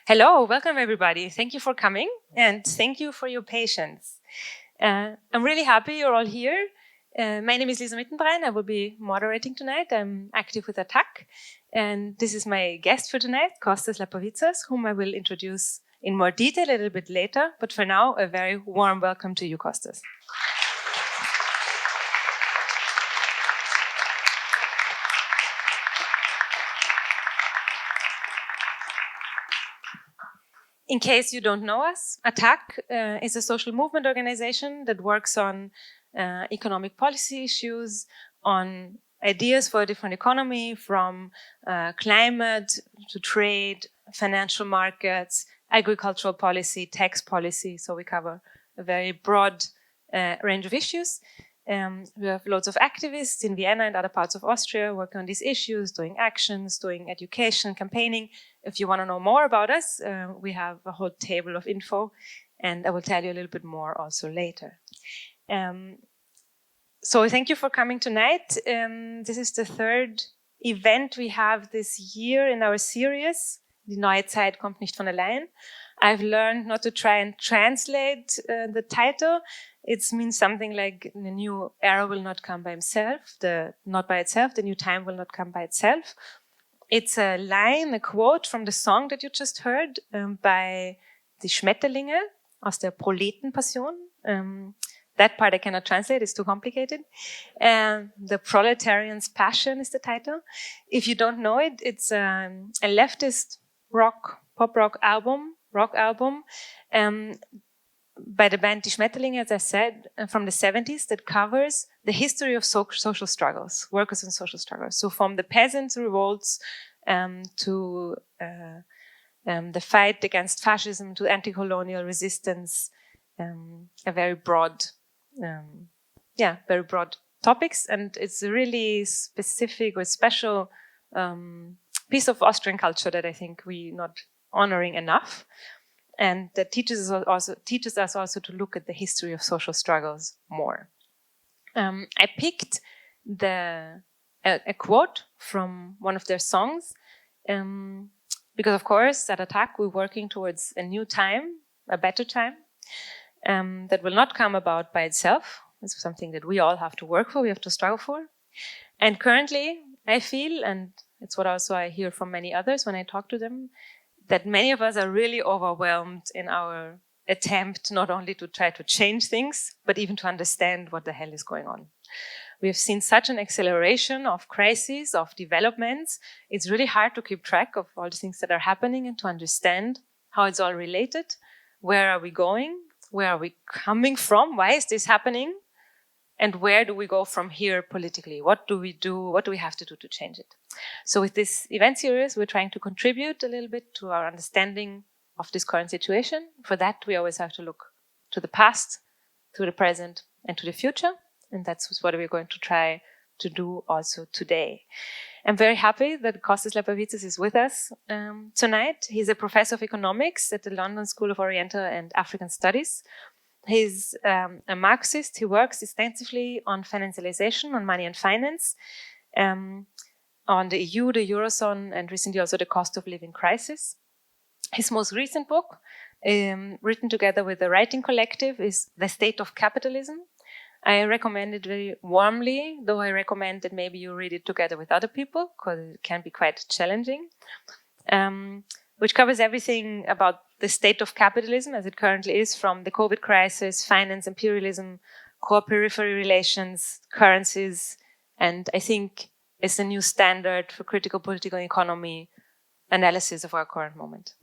Hello, welcome everybody. Thank you for coming and thank you for your patience. I'm really happy you're all here. My name is Mittendrein. I will be moderating tonight. I'm active with FLUCC, and this is my guest for tonight, Costas Lapavitsas, whom I will introduce in more detail a little bit later. But for now, a very warm welcome to you, Costas. In case you don't know us, FLUCC is a social movement organization that works on economic policy issues, on ideas for a different economy, from climate to trade, financial markets, agricultural policy, tax policy. So we cover a very broad range of issues. We have loads of activists in Vienna and other parts of Austria working on these issues, doing actions, doing education, campaigning. If you want to know more about us, we have a whole table of info, and I will tell you a little bit more also later. So thank you for coming tonight. This is the third event we have this year in our series. Die neue Zeit kommt nicht von allein. I've learned not to try and translate the title. It means something like the new era will not come by itself, the new time will not come by itself. It's a line, a quote from the song that you just heard by Die Schmetterlinge aus der Proletenpassion. That part I cannot translate, it's too complicated. The Proletarian's Passion is the title. If you don't know it, it's a leftist pop rock album by the band Die Schmetterlinge, as I said, from the 70s, that covers the history of social struggles, workers and social struggles. So from the peasants' revolts to the fight against fascism to anti-colonial resistance, very broad topics. And it's a really specific or special piece of Austrian culture that I think we're not honoring enough. And that teaches us also to look at the history of social struggles more. I picked a quote from one of their songs because, of course, at FLUCC we're working towards a new time, a better time that will not come about by itself. It's something that we all have to work for, we have to struggle for. And currently, I feel, and it's what also I hear from many others when I talk to them, that many of us are really overwhelmed in our attempt not only to try to change things, but even to understand what the hell is going on. We have seen such an acceleration of crises, of developments. It's really hard to keep track of all the things that are happening and to understand how it's all related. Where are we going? Where are we coming from? Why is this happening? And where do we go from here politically? What do we do? What do we have to do to change it? So with this event series, we're trying to contribute a little bit to our understanding of this current situation. For that, we always have to look to the past, to the present, and to the future. And that's what we're going to try to do also today. I'm very happy that Costas Lapavitsas is with us tonight. He's a professor of economics at the London School of Oriental and African Studies. He's a Marxist. He works extensively on financialization, on money and finance, on the EU, the Eurozone, and recently also the cost of living crisis. His most recent book, written together with the Writing Collective, is The State of Capitalism. I recommend it very warmly, though I recommend that maybe you read it together with other people, because it can be quite challenging, which covers everything about the state of capitalism as it currently is, from the COVID crisis, finance, imperialism, core periphery relations, currencies, and I think it's a new standard for critical political economy analysis of our current moment.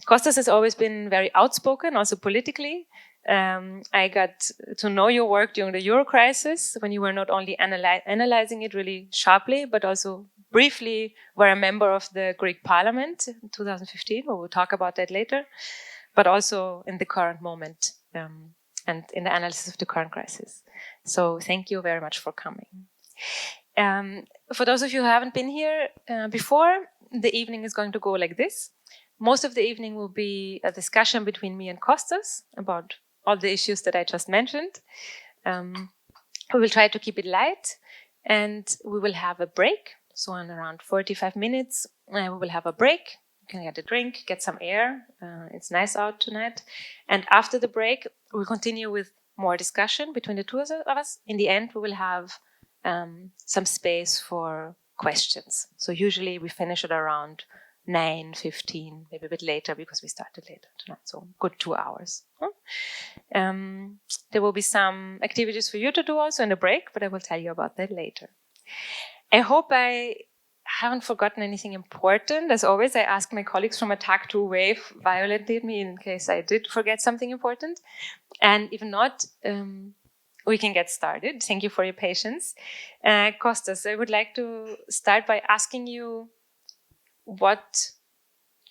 Costas has always been very outspoken, also politically. I got to know your work during the Euro crisis, when you were not only analyzing it really sharply, but also briefly were a member of the Greek Parliament in 2015. We'll talk about that later, but also in the current moment and in the analysis of the current crisis. So thank you very much for coming. For those of you who haven't been here before, the evening is going to go like this. Most of the evening will be a discussion between me and Costas about all the issues that I just mentioned. We will try to keep it light, and we will have a break. So in around 45 minutes, we will have a break You can get a drink, get some air. It's nice out tonight. And after the break, we'll continue with more discussion between the two of us. In the end, we will have some space for questions. So usually we finish at around 9:15, maybe a bit later because we started later tonight. So good 2 hours. There will be some activities for you to do also in the break, but I will tell you about that later. I hope I haven't forgotten anything important. As always, I ask my colleagues from ATTAC to wave violently at me in case I did forget something important. And if not, we can get started. Thank you for your patience. Costas, I would like to start by asking you what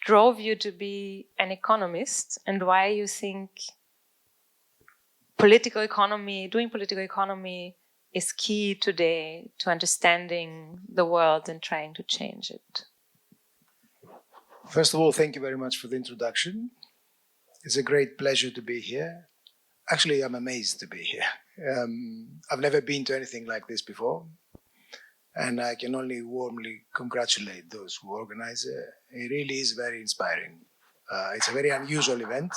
drove you to be an economist and why you think doing political economy is key today to understanding the world and trying to change it. First of all, thank you very much for the introduction. It's a great pleasure to be here. Actually, I'm amazed to be here. I've never been to anything like this before, and I can only warmly congratulate those who organize it. It really is very inspiring. It's a very unusual event.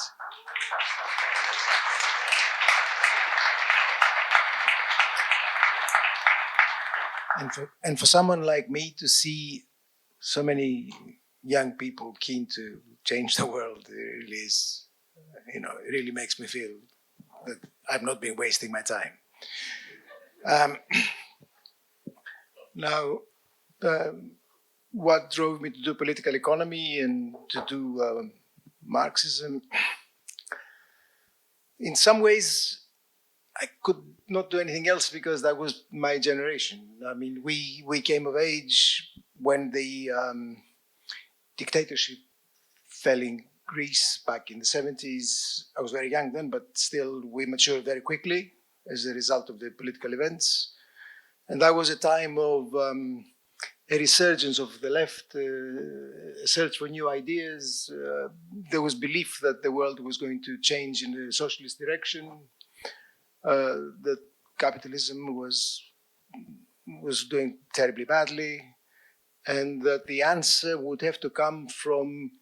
And for someone like me to see so many young people keen to change the world, it really is, it really makes me feel that I've not been wasting my time. Now, what drove me to do political economy and to do Marxism? In some ways, I could not do anything else because that was my generation. I mean, we came of age when the dictatorship fell in Greece back in the 70s. I was very young then, but still we matured very quickly as a result of the political events. And that was a time of a resurgence of the left, a search for new ideas. There was belief that the world was going to change in a socialist direction. That capitalism was doing terribly badly, and that the answer would have to come from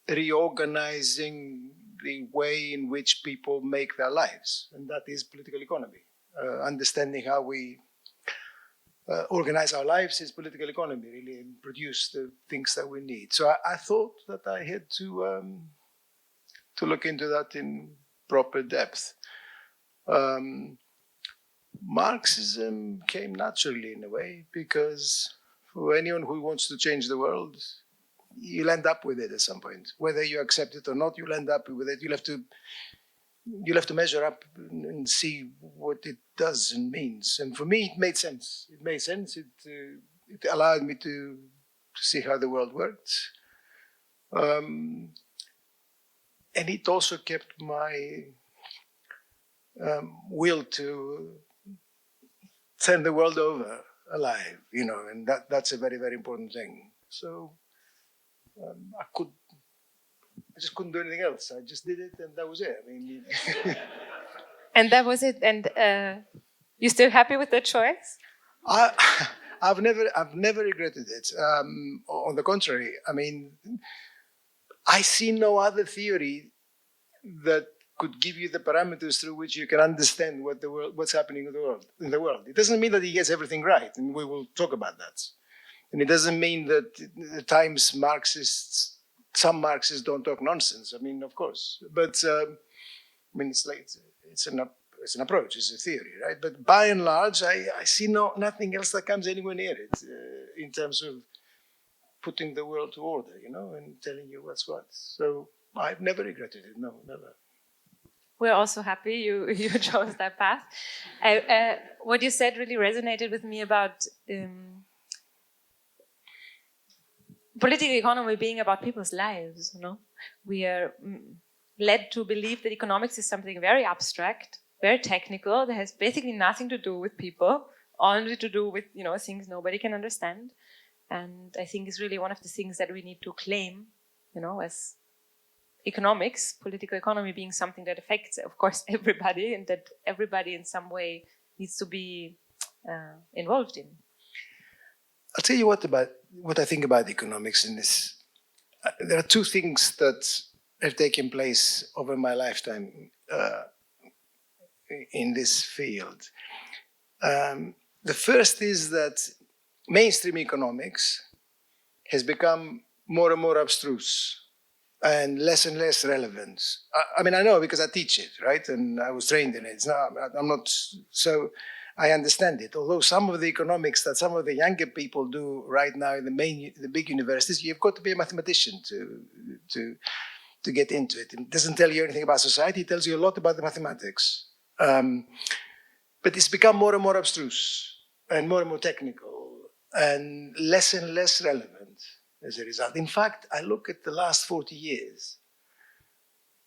reorganizing the way in which people make their lives, and that is political economy. Understanding how we organize our lives is political economy, really, and produce the things that we need. So I thought that I had to look into that in proper depth. Marxism came naturally in a way, because for anyone who wants to change the world, you'll end up with it at some point. Whether you accept it or not, you'll end up with it. You'll have to measure up and see what it does and means. And for me, it made sense. It made sense. It allowed me to see how the world worked. And it also kept my will to turn the world over alive, and that's a very, very important thing. So I just couldn't do anything else. I just did it, and that was it. I mean, and that was it. And you still happy with that choice? I've never regretted it. On the contrary, I mean, I see no other theory that could give you the parameters through which you can understand what's happening in the world. It doesn't mean that he gets everything right, and we will talk about that. And it doesn't mean that at times some Marxists don't talk nonsense. I mean, of course, but I mean, it's an approach, it's a theory, right? But by and large, I see nothing else that comes anywhere near it in terms of putting the world to order, and telling you what's what. So I've never regretted it. No, never. We're also happy you chose that path. What you said really resonated with me about political economy being about people's lives. We are led to believe that economics is something very abstract, very technical, that has basically nothing to do with people, only to do with things nobody can understand. And I think it's really one of the things that we need to claim, as economics, political economy being something that affects, of course, everybody, and that everybody in some way needs to be involved in. I'll tell you what I think about economics in this. there are two things that have taken place over my lifetime in this field. The first is that mainstream economics has become more and more abstruse and less relevant. I mean, I know because I teach it, right? And I was trained in it. I'm not, so I understand it. Although some of the economics that some of the younger people do right now in the big universities, you've got to be a mathematician to get into it. It doesn't tell you anything about society. It tells you a lot about the mathematics. But it's become more and more abstruse and more technical and less relevant as a result. In fact, I look at the last 40 years,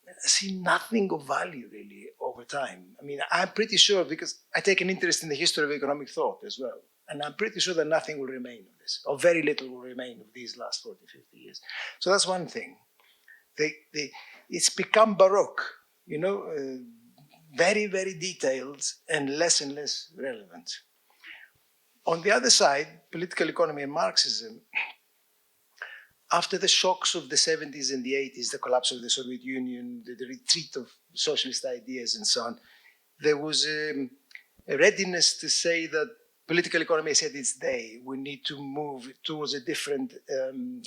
I see nothing of value really over time. I mean, I'm pretty sure, because I take an interest in the history of economic thought as well, and I'm pretty sure that nothing will remain of this, or very little will remain of these last 40, 50 years. So that's one thing. It's become Baroque, you know, very detailed and less relevant. On the other side, political economy and Marxism, after the shocks of the 70s and the 80s, the collapse of the Soviet Union, the retreat of socialist ideas and so on, there was a readiness to say that political economy has had its day. We need to move towards a different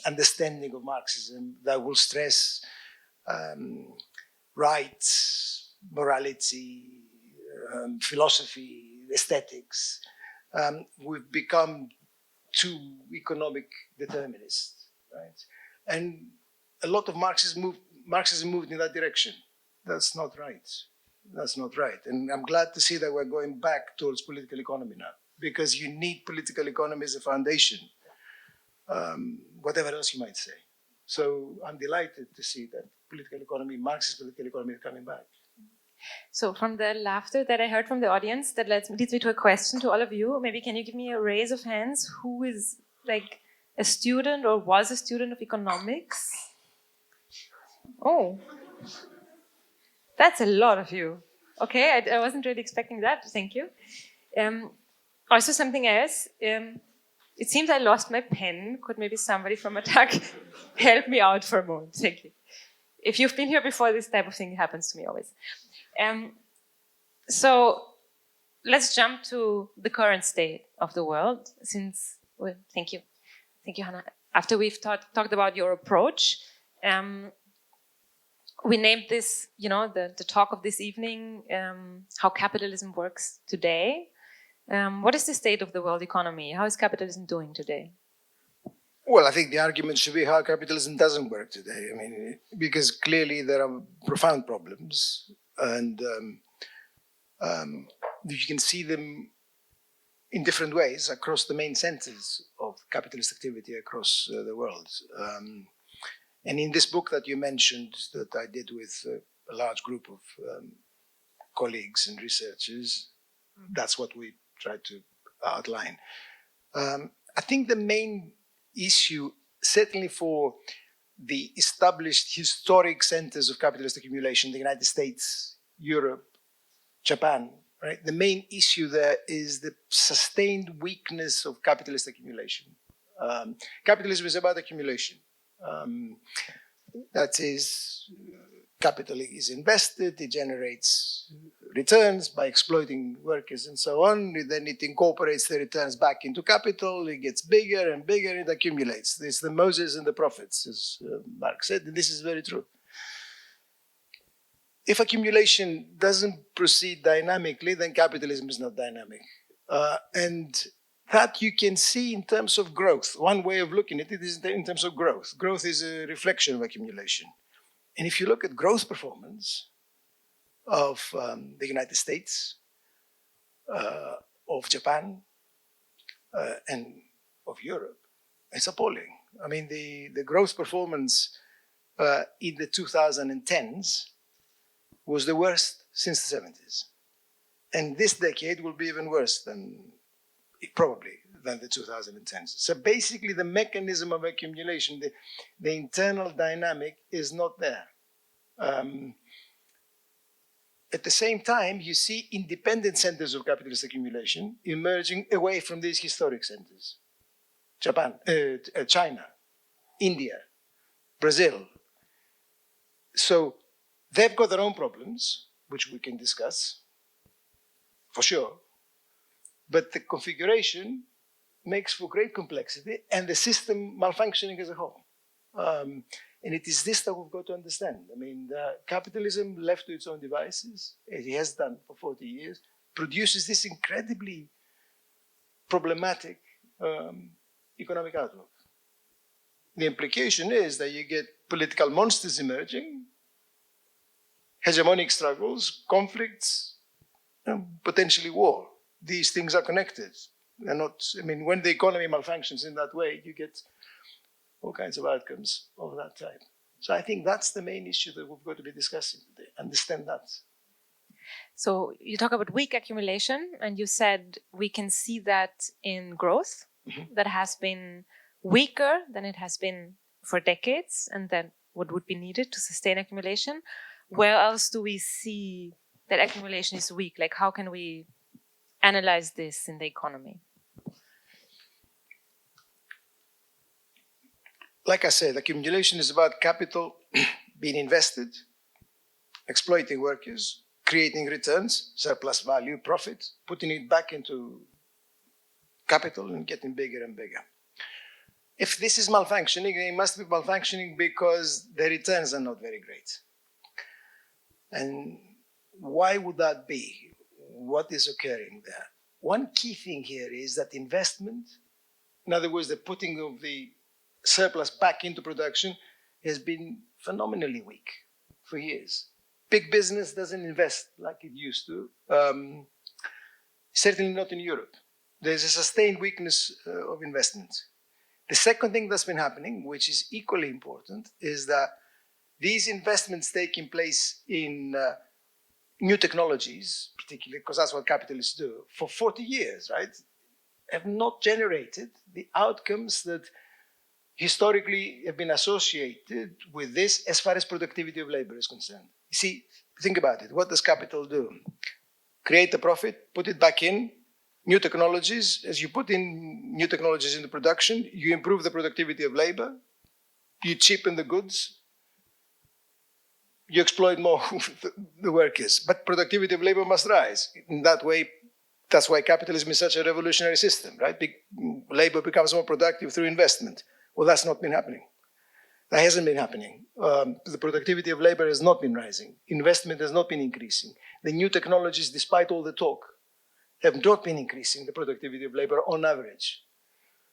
understanding of Marxism that will stress rights, morality, philosophy, aesthetics. We've become too economic determinists. Right? And a lot of Marxism moved in that direction. That's not right. That's not right. And I'm glad to see that we're going back towards political economy now, because you need political economy as a foundation, whatever else you might say. So I'm delighted to see that political economy, Marxist political economy, is coming back. So from the laughter that I heard from the audience, that leads me to a question to all of you. Maybe can you give me a raise of hands? Who is like a student or was a student of economics? Oh, that's a lot of you. Okay, I wasn't really expecting that. Thank you. Also something else. It seems I lost my pen. Could maybe somebody from ATTAC help me out for a moment? Thank you. If you've been here before, this type of thing happens to me always. So let's jump to the current state of the world. Well, thank you. Thank you, Hannah. After we've talked about your approach, we named this, you know, the talk of this evening, how capitalism works today. What is the state of the world economy? How is capitalism doing today? Well, I think the argument should be how capitalism doesn't work today. I mean, because clearly there are profound problems, and you can see them in different ways across the main centers of capitalist activity across the world. And in this book that you mentioned, that I did with a large group of colleagues and researchers, that's what we tried to outline. I think the main issue, certainly for the established historic centers of capitalist accumulation, the United States, Europe, Japan, right? The main issue there is the sustained weakness of capitalist accumulation. Capitalism is about accumulation. That is, capital is invested, it generates returns by exploiting workers and so on. Then it incorporates the returns back into capital, it gets bigger and bigger, it accumulates. It's the Moses and the prophets, as Marx said, and this is very true. If accumulation doesn't proceed dynamically, then capitalism is not dynamic. And that you can see in terms of growth. One way of looking at it is in terms of growth. Growth is a reflection of accumulation. And if you look at growth performance of the United States, of Japan, and of Europe, it's appalling. I mean, the growth performance in the 2010s was the worst since the 70s. And this decade will be even worse than the 2010s. So basically the mechanism of accumulation, the internal dynamic is not there. At the same time, you see independent centers of capitalist accumulation emerging away from these historic centers. Japan, China, India, Brazil. So they've got their own problems, which we can discuss, for sure. But the configuration makes for great complexity and the system malfunctioning as a whole. And it is this that we've got to understand. I mean, capitalism left to its own devices, as it has done for 40 years, produces this incredibly problematic economic outlook. The implication is that you get political monsters emerging, hegemonic struggles, conflicts, potentially war. These things are connected. They're not, I mean, when the economy malfunctions in that way, you get all kinds of outcomes of that type. So I think that's the main issue that we've got to be discussing today. Understand that. So you talk about weak accumulation, and you said we can see that in growth that has been weaker than it has been for decades, and then what would be needed to sustain accumulation. Where else do we see that accumulation is weak? Like, how can we analyze this in the economy? Like I said, accumulation is about capital being invested, exploiting workers, creating returns, surplus value, profit, putting it back into capital and getting bigger and bigger. If this is malfunctioning, it must be malfunctioning because the returns are not very great. And why would that be? What is occurring there? One key thing here is that investment, in other words, the putting of the surplus back into production, has been phenomenally weak for years. Big business doesn't invest like it used to, certainly not in Europe. There's a sustained weakness of investment. The second thing that's been happening, which is equally important, is that these investments taking place in new technologies, particularly because that's what capitalists do, for 40 years, right, have not generated the outcomes that historically have been associated with this as far as productivity of labor is concerned. You see, think about it. What does capital do? Create a profit, put it back in, new technologies. As you put in new technologies into production, you improve the productivity of labor, you cheapen the goods, you exploit more the workers. But productivity of labor must rise. In that way, that's why capitalism is such a revolutionary system, right? Labor becomes more productive through investment. Well, that's not been happening. That hasn't been happening. The productivity of labor has not been rising. Investment has not been increasing. The new technologies, despite all the talk, have not been increasing the productivity of labor on average.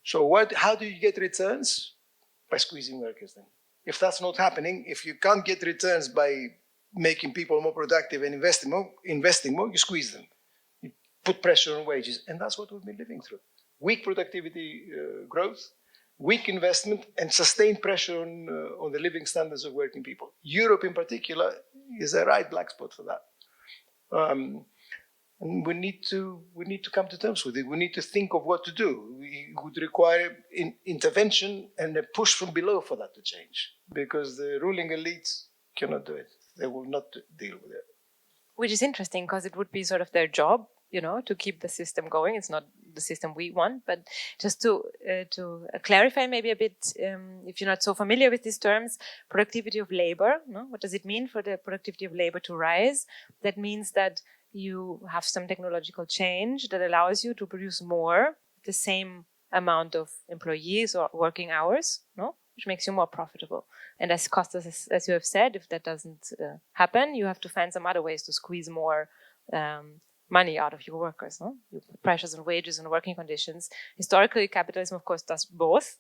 So how do you get returns? By squeezing workers then. If that's not happening, if you can't get returns by making people more productive and investing more, you squeeze them. You put pressure on wages. And that's what we've been living through. Weak productivity growth, weak investment, and sustained pressure on the living standards of working people. Europe in particular is a right black spot for that. And we need to come to terms with it. We need to think of what to do. We would require intervention and a push from below for that to change, because the ruling elites cannot do it. They will not deal with it. Which is interesting, because it would be sort of their job, to keep the system going. It's not the system we want, but just to clarify maybe a bit, if you're not so familiar with these terms, productivity of labor, what does it mean for the productivity of labor to rise? That means that you have some technological change that allows you to produce more, the same amount of employees or working hours, which makes you more profitable. And as Costas, as you have said, if that doesn't happen, you have to find some other ways to squeeze more money out of your workers. You put pressures on wages and working conditions. Historically, capitalism, of course, does both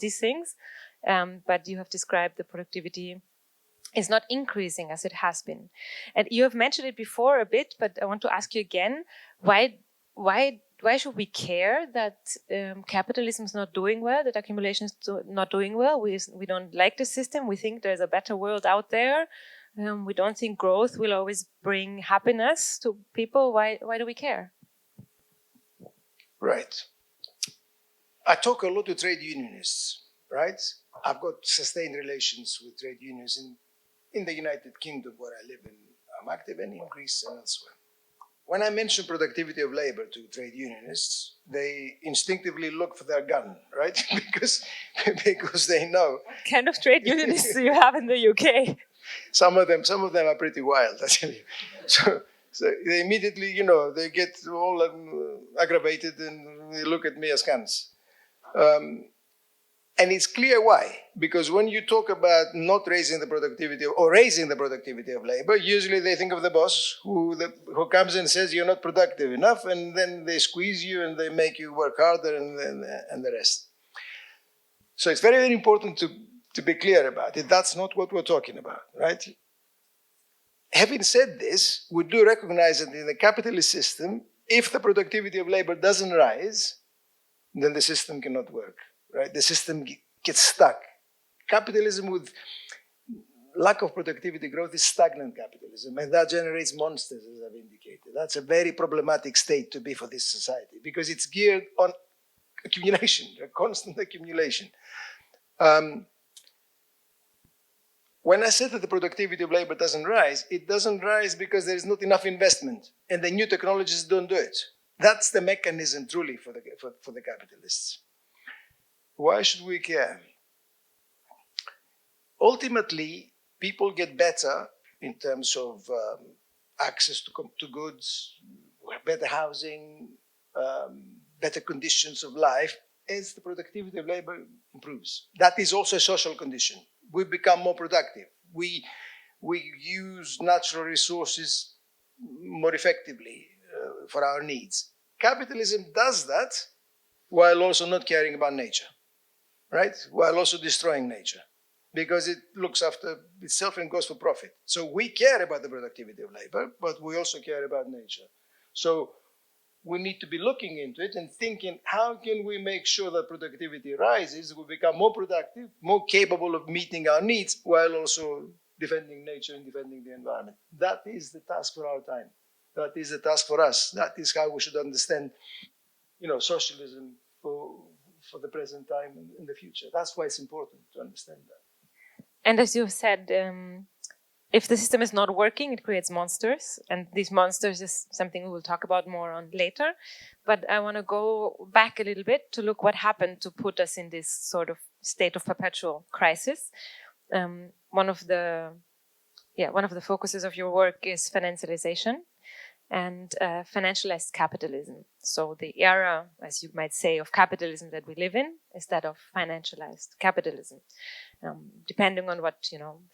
these things. But you have described the productivity is not increasing as it has been. And you have mentioned it before a bit, but I want to ask you again, why should we care that capitalism is not doing well, that accumulation is not doing well? We don't like the system. We think there's a better world out there. We don't think growth will always bring happiness to people. Why do we care? Right. I talk a lot to trade unionists, right? I've got sustained relations with trade unions in the United Kingdom, where I live, and I'm active, and in Greece and elsewhere. when I mention productivity of labor to trade unionists, they instinctively look for their gun, right? because they know. What kind of trade unionists do you have in the UK? Some of them are pretty wild, I tell you. So they immediately, they get all aggravated and they look at me askance. And it's clear why. Because when you talk about not raising the productivity or raising the productivity of labor, usually they think of the boss who comes and says you're not productive enough, and then they squeeze you and they make you work harder and the rest. So it's very, very important to be clear about it. That's not what we're talking about, right? Having said this, we do recognize that in the capitalist system, if the productivity of labor doesn't rise, then the system cannot work, right? The system gets stuck. Capitalism with lack of productivity growth is stagnant capitalism, and that generates monsters, as I've indicated. That's a very problematic state to be for this society, because it's geared on accumulation, a constant accumulation. When I said that the productivity of labor doesn't rise, it doesn't rise because there is not enough investment, and the new technologies don't do it. That's the mechanism truly for the capitalists. Why should we care? Ultimately, people get better in terms of access to goods, better housing, better conditions of life as the productivity of labor improves. That is also a social condition. We become more productive. We use natural resources more effectively for our needs. Capitalism does that while also not caring about nature, right? While also destroying nature, because it looks after itself and goes for profit. So we care about the productivity of labor, but we also care about nature. So we need to be looking into it and thinking, how can we make sure that productivity rises, we become more productive, more capable of meeting our needs, while also defending nature and defending the environment. That is the task for our time. That is the task for us. That is how we should understand, socialism for the present time and the future. That's why it's important to understand that. And as you said, if the system is not working, it creates monsters. And these monsters is something we will talk about more on later. But I want to go back a little bit to look what happened to put us in this sort of state of perpetual crisis. One of the focuses of your work is financialization and financialized capitalism. So the era, as you might say, of capitalism that we live in is that of financialized capitalism. Depending on what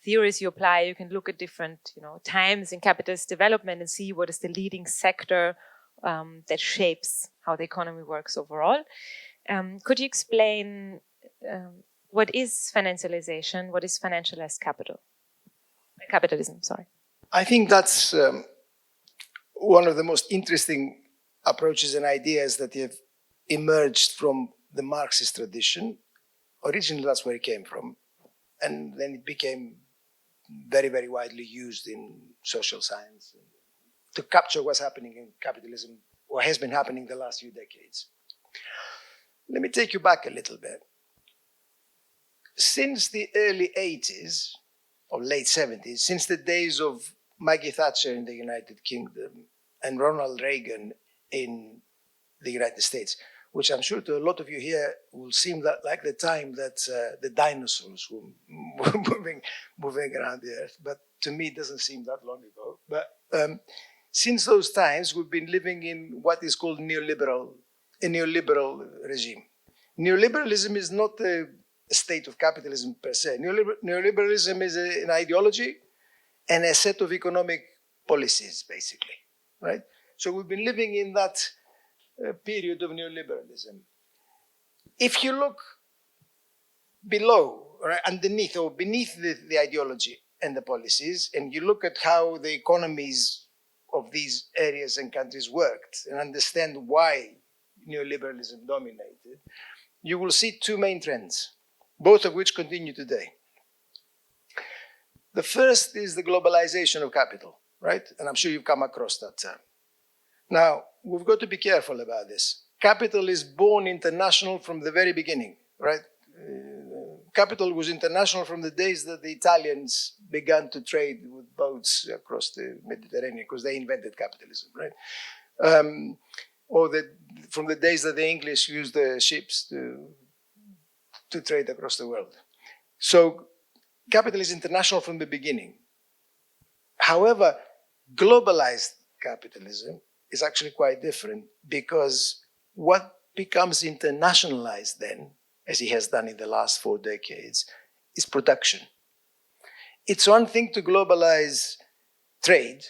theories you apply, you can look at different times in capitalist development and see what is the leading sector that shapes how the economy works overall. Could you explain what is financialization? What is financialized capitalism? Sorry. I think that's one of the most interesting approaches and ideas that have emerged from the Marxist tradition. Originally, that's where it came from. And then it became very, very widely used in social science to capture what's happening in capitalism, or has been happening the last few decades. Let me take you back a little bit. Since the early 80s, or late 70s, since the days of Maggie Thatcher in the United Kingdom and Ronald Reagan in the United States, which I'm sure to a lot of you here will seem like the time that the dinosaurs were moving around the earth. But to me, it doesn't seem that long ago. But since those times, we've been living in what is called a neoliberal regime. Neoliberalism is not a state of capitalism per se. Neoliberalism is an ideology and a set of economic policies, basically, right? So we've been living in that period of neoliberalism. If you look below, or underneath, or beneath the ideology and the policies, and you look at how the economies of these areas and countries worked, and understand why neoliberalism dominated, you will see two main trends, both of which continue today. The first is the globalization of capital, right? And I'm sure you've come across that term. Now, we've got to be careful about this. Capital is born international from the very beginning, right? Capital was international from the days that the Italians began to trade with boats across the Mediterranean because they invented capitalism, right? Or from the days that the English used the ships to trade across the world. So capital is international from the beginning. However, globalized capitalism is actually quite different, because what becomes internationalized then, as it has done in the last 4 decades, is production. It's one thing to globalize trade,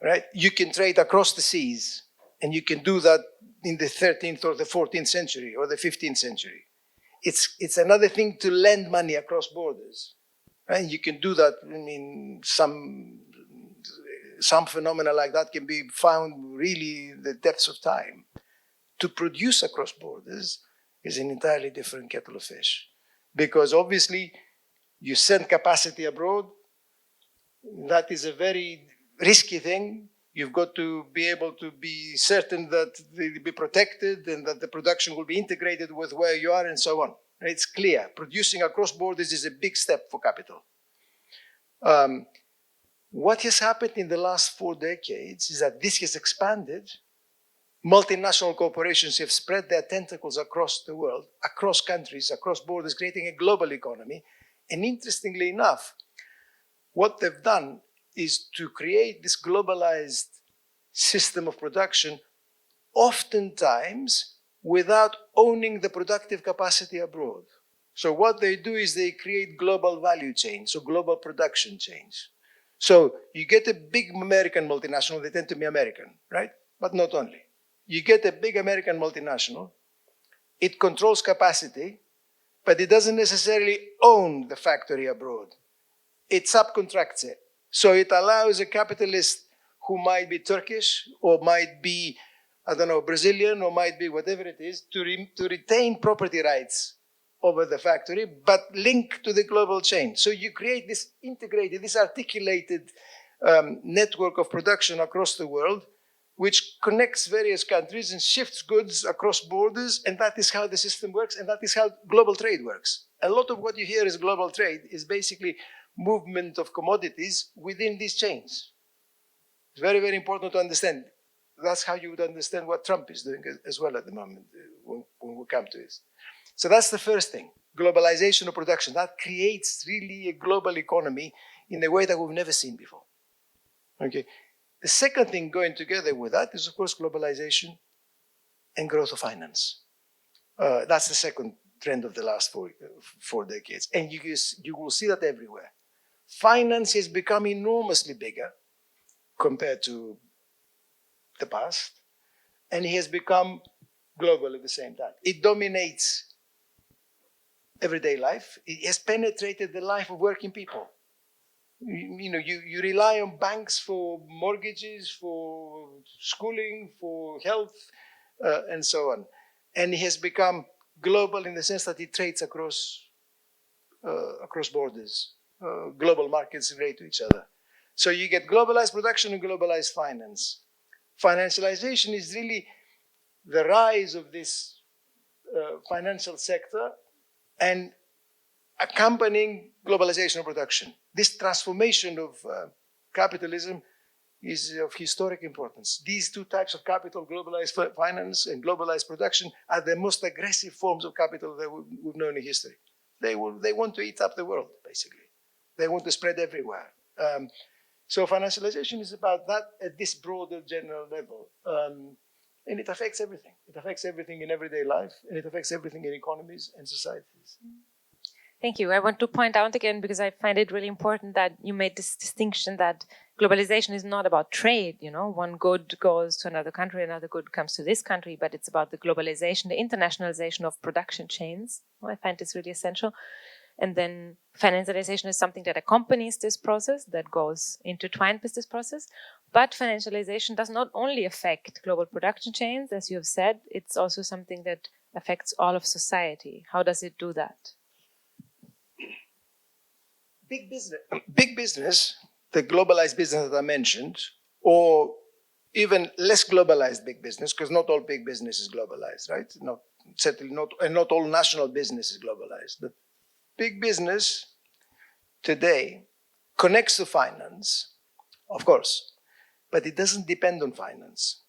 right? You can trade across the seas, and you can do that in the 13th or the 14th century or the 15th century. It's another thing to lend money across borders, right? You can do that. I mean, some phenomena like that can be found really in the depths of time. To produce across borders is an entirely different kettle of fish, because obviously you send capacity abroad. That is a very risky thing. You've got to be able to be certain that they'll be protected and that the production will be integrated with where you are and so on. It's clear. Producing across borders is a big step for capital. What has happened in the last 4 decades is that this has expanded. Multinational corporations have spread their tentacles across the world, across countries, across borders, creating a global economy. And interestingly enough, what they've done is to create this globalized system of production, oftentimes without owning the productive capacity abroad. So what they do is they create global value chains, so global production chains. So you get a big American multinational, they tend to be American, right? But not only. You get a big American multinational, it controls capacity, but it doesn't necessarily own the factory abroad. It subcontracts it. So it allows a capitalist who might be Turkish or might be, I don't know, Brazilian or might be whatever it is, to retain property rights over the factory, but link to the global chain. So you create this integrated, this articulated network of production across the world, which connects various countries and shifts goods across borders, and that is how the system works, and that is how global trade works. A lot of what you hear as global trade is basically movement of commodities within these chains. It's very, very important to understand. That's how you would understand what Trump is doing as well at the moment when we come to this. So that's the first thing, globalization of production. That creates really a global economy in a way that we've never seen before. Okay. The second thing going together with that is, of course, globalization and growth of finance. That's the second trend of the last four decades. And you will see that everywhere. Finance has become enormously bigger compared to the past, and it has become global at the same time. It dominates everyday life. It has penetrated the life of working people. You rely on banks for mortgages, for schooling, for health, and so on. And it has become global in the sense that it trades across borders. Global markets relate to each other. So you get globalized production and globalized finance. Financialization is really the rise of this financial sector and accompanying globalization of production. This transformation of capitalism is of historic importance. These two types of capital, globalized finance and globalized production, are the most aggressive forms of capital that we've known in history. They want to eat up the world, basically. They want to spread everywhere. So financialization is about that at this broader general level. And it affects everything. It affects everything in everyday life, and it affects everything in economies and societies. Thank you. I want to point out again, because I find it really important that you made this distinction that globalization is not about trade. One good goes to another country, another good comes to this country, but it's about the globalization, the internationalization of production chains. I find this really essential. And then financialization is something that accompanies this process, that goes intertwined with this process. But financialization does not only affect global production chains, as you have said, it's also something that affects all of society. How does it do that? Big business, the globalized business that I mentioned, or even less globalized big business, because not all big business is globalized, right? Certainly not, and not all national business is globalized. But big business today connects to finance, of course, but it doesn't depend on finance.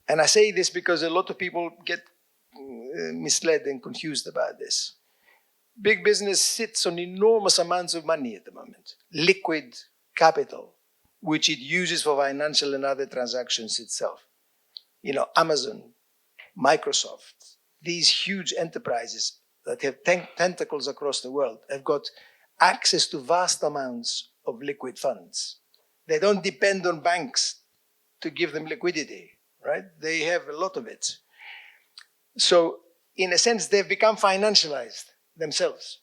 And I say this because a lot of people get misled and confused about this. Big business sits on enormous amounts of money at the moment, liquid capital, which it uses for financial and other transactions itself. You know, Amazon, Microsoft, these huge enterprises that have tentacles across the world have got access to vast amounts of liquid funds. They don't depend on banks to give them liquidity, right? They have a lot of it. So in a sense, they've become financialized themselves.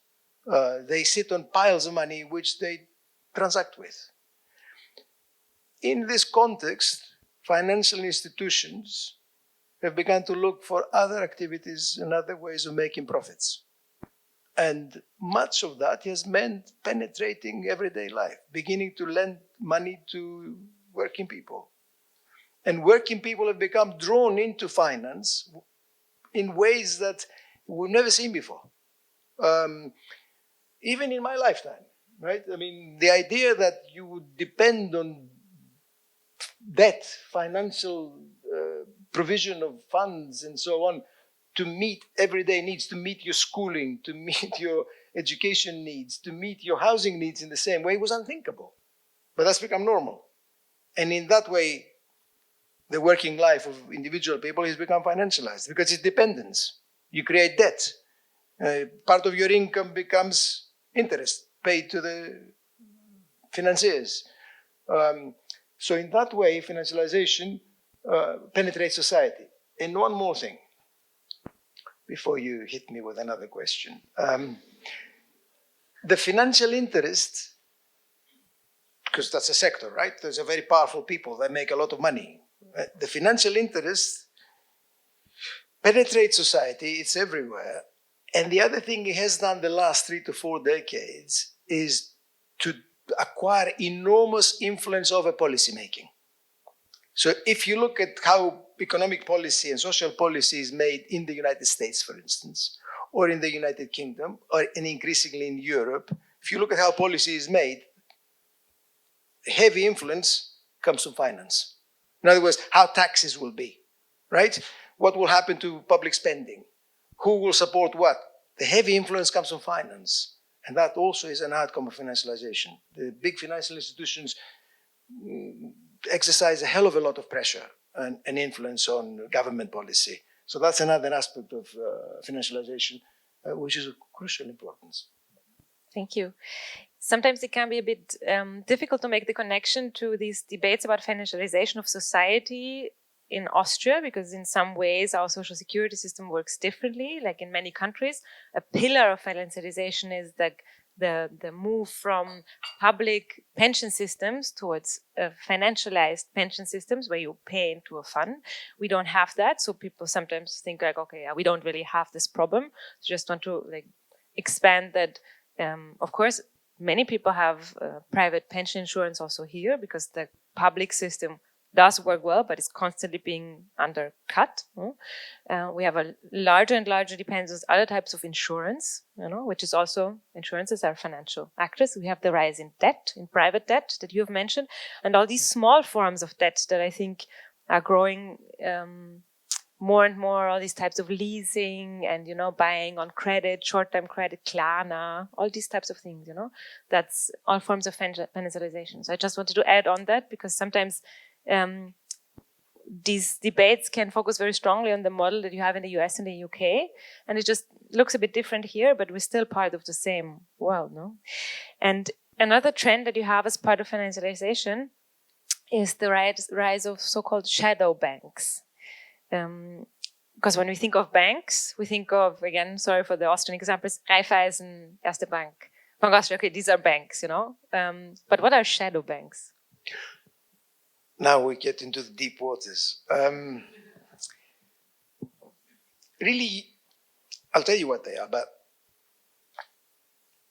They sit on piles of money which they transact with. In this context, financial institutions have begun to look for other activities and other ways of making profits. And much of that has meant penetrating everyday life, beginning to lend money to working people. And working people have become drawn into finance in ways that we've never seen before. Even in my lifetime, right? I mean, the idea that you would depend on debt, financial provision of funds and so on to meet everyday needs, to meet your schooling, to meet your education needs, to meet your housing needs in the same way was unthinkable. But that's become normal. And in that way, the working life of individual people has become financialized because it's dependence. You create debt. Part of your income becomes interest paid to the financiers. So in that way, financialization penetrates society. And one more thing, before you hit me with another question. The financial interest, because that's a sector, right? There's a very powerful people that make a lot of money. The financial interest penetrates society, it's everywhere. And the other thing it has done the last 3 to 4 decades is to acquire enormous influence over policymaking. So if you look at how economic policy and social policy is made in the United States, for instance, or in the United Kingdom, and increasingly in Europe, if you look at how policy is made, heavy influence comes from finance. In other words, how taxes will be, right? What will happen to public spending? Who will support what? The heavy influence comes from finance. And that also is an outcome of financialization. The big financial institutions exercise a hell of a lot of pressure and influence on government policy. So that's another aspect of financialization, which is of crucial importance. Thank you. Sometimes it can be a bit difficult to make the connection to these debates about financialization of society in Austria, because in some ways our social security system works differently. Like in many countries, a pillar of financialization is like the move from public pension systems towards financialized pension systems where you pay into a fund. We don't have that, so people sometimes think like, okay, yeah, we don't really have this problem. So just want to like expand that. Of course, many people have private pension insurance also here because the public system does work well, but it's constantly being undercut. We have a larger and larger dependence on other types of insurance, which is also, insurances are financial actors. We have the rise in debt, in private debt that you have mentioned, and all these small forms of debt that I think are growing more and more, all these types of leasing and, buying on credit, short-term credit, Klarna, all these types of things, that's all forms of financialization. So I just wanted to add on that because sometimes these debates can focus very strongly on the model that you have in the US and the UK, and it just looks a bit different here, but we're still part of the same world, no? And another trend that you have as part of financialization is the rise of so-called shadow banks. Because when we think of banks, we think of, again, sorry for the Austrian examples, Raiffeisen, Erste Bank, Bank Austria, okay, these are banks, But what are shadow banks? Now we get into the deep waters. Really, I'll tell you what they are, but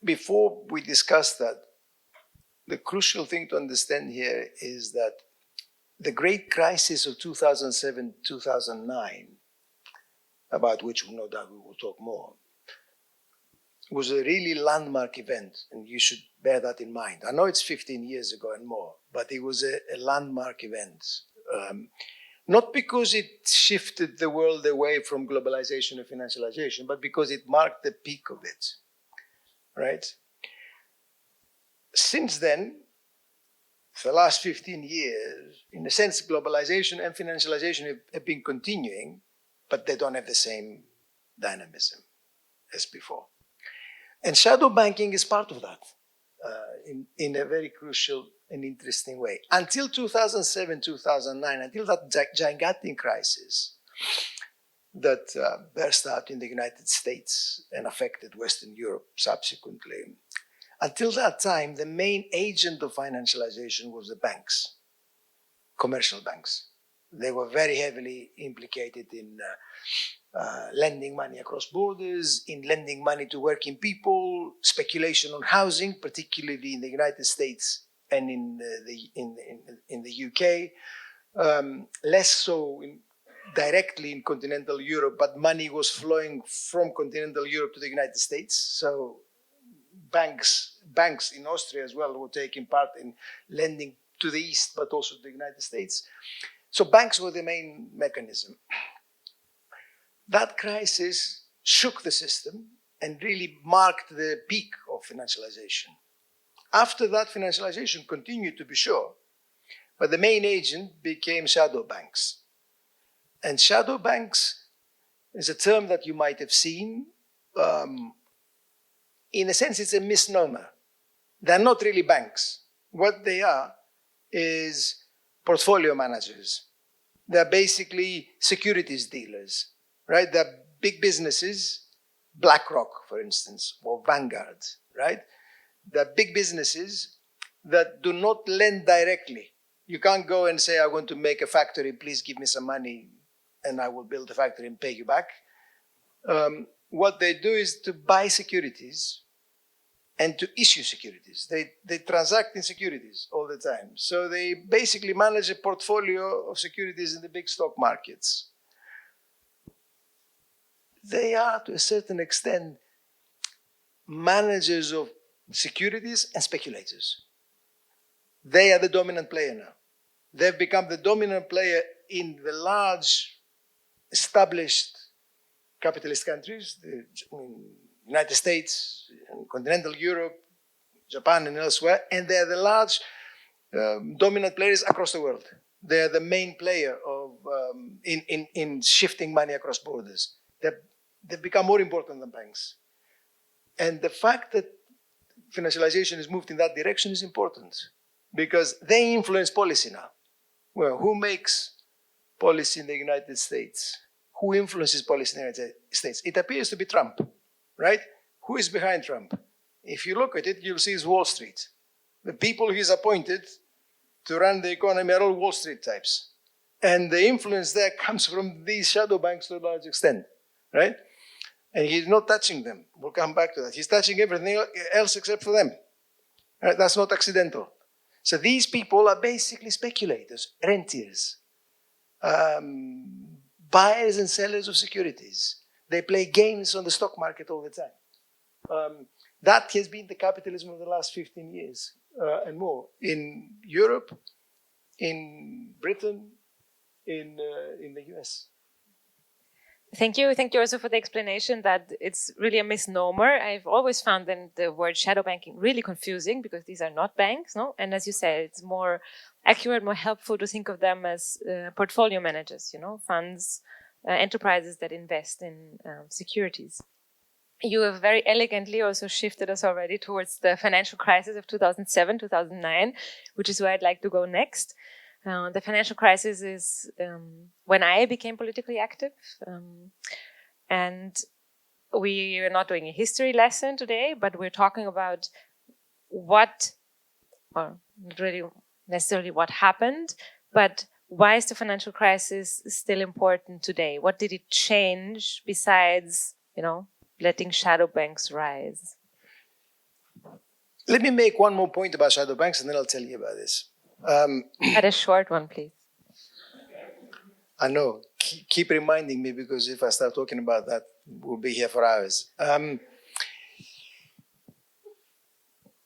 before we discuss that, the crucial thing to understand here is that the great crisis of 2007-2009, about which no doubt we will talk more, was a really landmark event, and you should bear that in mind. I know it's 15 years ago and more, but it was a landmark event. Not because it shifted the world away from globalization and financialization, but because it marked the peak of it, right? Since then, for the last 15 years, in a sense, globalization and financialization have been continuing, but they don't have the same dynamism as before. And shadow banking is part of that in a very crucial and interesting way. Until 2007, 2009, until that gigantic crisis that burst out in the United States and affected Western Europe subsequently, until that time, the main agent of financialization was the banks, commercial banks. They were very heavily implicated in lending money across borders, in lending money to working people, speculation on housing, particularly in the United States and in the UK. Less so directly in continental Europe, but money was flowing from continental Europe to the United States. So banks in Austria as well were taking part in lending to the East, but also to the United States. So banks were the main mechanism. That crisis shook the system and really marked the peak of financialization. After that, financialization continued, to be sure, but the main agent became shadow banks. And shadow banks is a term that you might have seen. In a sense, it's a misnomer. They're not really banks. What they are is portfolio managers. They're basically securities dealers, right? They're big businesses, BlackRock, for instance, or Vanguard, right? They're big businesses that do not lend directly. You can't go and say, I want to make a factory, please give me some money, and I will build a factory and pay you back. What they do is to buy securities and to issue securities. They transact in securities all the time. So they basically manage a portfolio of securities in the big stock markets. They are, to a certain extent, managers of securities and speculators. They are the dominant player now. They've become the dominant player in the large, established capitalist countries, the United States, continental Europe, Japan, and elsewhere, and they're the large dominant players across the world. They're the main player of in shifting money across borders. They've become more important than banks. And the fact that financialization has moved in that direction is important because they influence policy now. Well, who makes policy in the United States? Who influences policy in the United States? It appears to be Trump, right? Who is behind Trump? If you look at it, you'll see it's Wall Street. The people he's appointed to run the economy are all Wall Street types. And the influence there comes from these shadow banks to a large extent, right? And he's not touching them. We'll come back to that. He's touching everything else except for them. Right? That's not accidental. So these people are basically speculators, rentiers, buyers and sellers of securities. They play games on the stock market all the time. That has been the capitalism of the last 15 years and more in Europe, in Britain, in the US. Thank you. Thank you also for the explanation that it's really a misnomer. I've always found the word shadow banking really confusing because these are not banks, no? And as you said, it's more accurate, more helpful to think of them as portfolio managers, you know, funds, enterprises that invest in securities. You have very elegantly also shifted us already towards the financial crisis of 2007, 2009, which is where I'd like to go next. The financial crisis is when I became politically active. And we are not doing a history lesson today, but we're talking about what, or not really necessarily what happened, but why is the financial crisis still important today? What did it change besides, you know, letting shadow banks rise? Let me make one more point about shadow banks and then I'll tell you about this. Add a short one, please. I know. Keep reminding me because if I start talking about that, we'll be here for hours.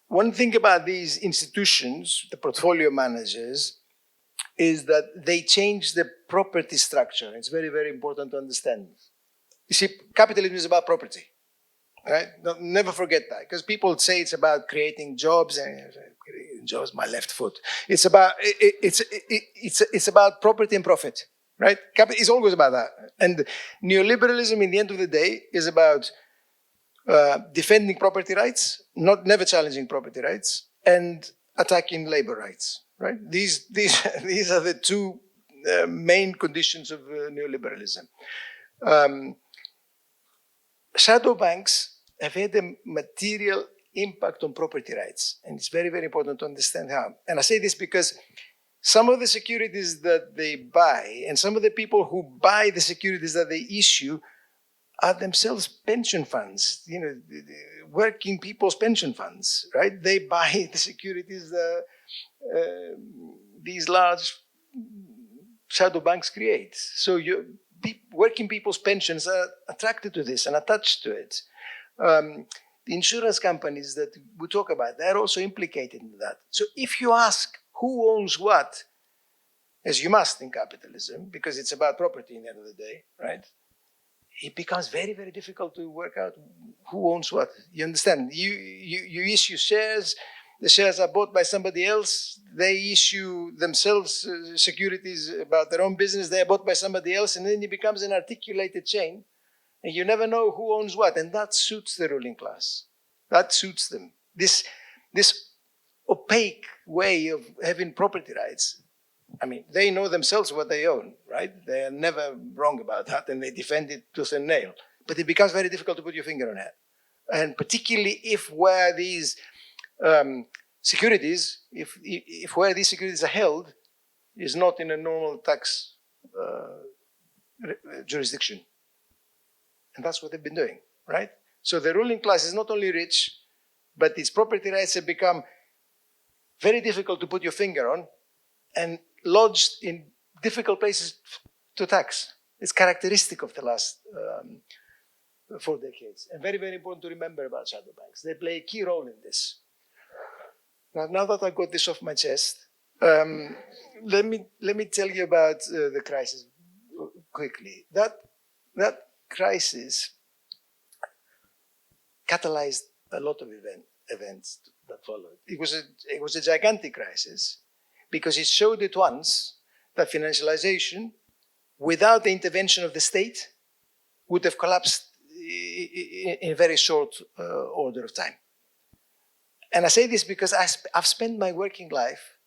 one thing about these institutions, the portfolio managers, is that they change the property structure. It's very, very important to understand. You see, capitalism is about property, right? Never forget that, because people say it's about creating jobs, and jobs, my left foot. It's about property and profit, right? It's always about that. And neoliberalism, in the end of the day, is about defending property rights, never challenging property rights, and attacking labor rights. Right? These are the two main conditions of neoliberalism. Shadow banks have had a material impact on property rights, and it's very, very important to understand how. And I say this because some of the securities that they buy, and some of the people who buy the securities that they issue, are themselves pension funds, working people's pension funds, right? They buy the securities that these large shadow banks create. So working people's pensions are attracted to this and attached to it. The insurance companies that we talk about, they're also implicated in that. So if you ask who owns what, as you must in capitalism, because it's about property in the end of the day, right? It becomes very, very difficult to work out who owns what. You understand? You issue shares. The shares are bought by somebody else. They issue themselves securities about their own business. They are bought by somebody else, and then it becomes an articulated chain, and you never know who owns what. And that suits the ruling class. That suits them. This opaque way of having property rights. I mean, they know themselves what they own, right? They are never wrong about that, and they defend it tooth and nail. But it becomes very difficult to put your finger on it. And particularly if where these securities, if where these securities are held is not in a normal tax jurisdiction. And that's what they've been doing, right? So the ruling class is not only rich, but its property rights have become very difficult to put your finger on and lodged in difficult places to tax. It's characteristic of the last 4 decades. And very, very important to remember about shadow banks. They play a key role in this. Now that I got this off my chest, let me tell you about the crisis quickly. That crisis catalyzed a lot of events that followed. It was a gigantic crisis because it showed at once that financialization, without the intervention of the state, would have collapsed in a very short order of time. And I say this because I've spent my working life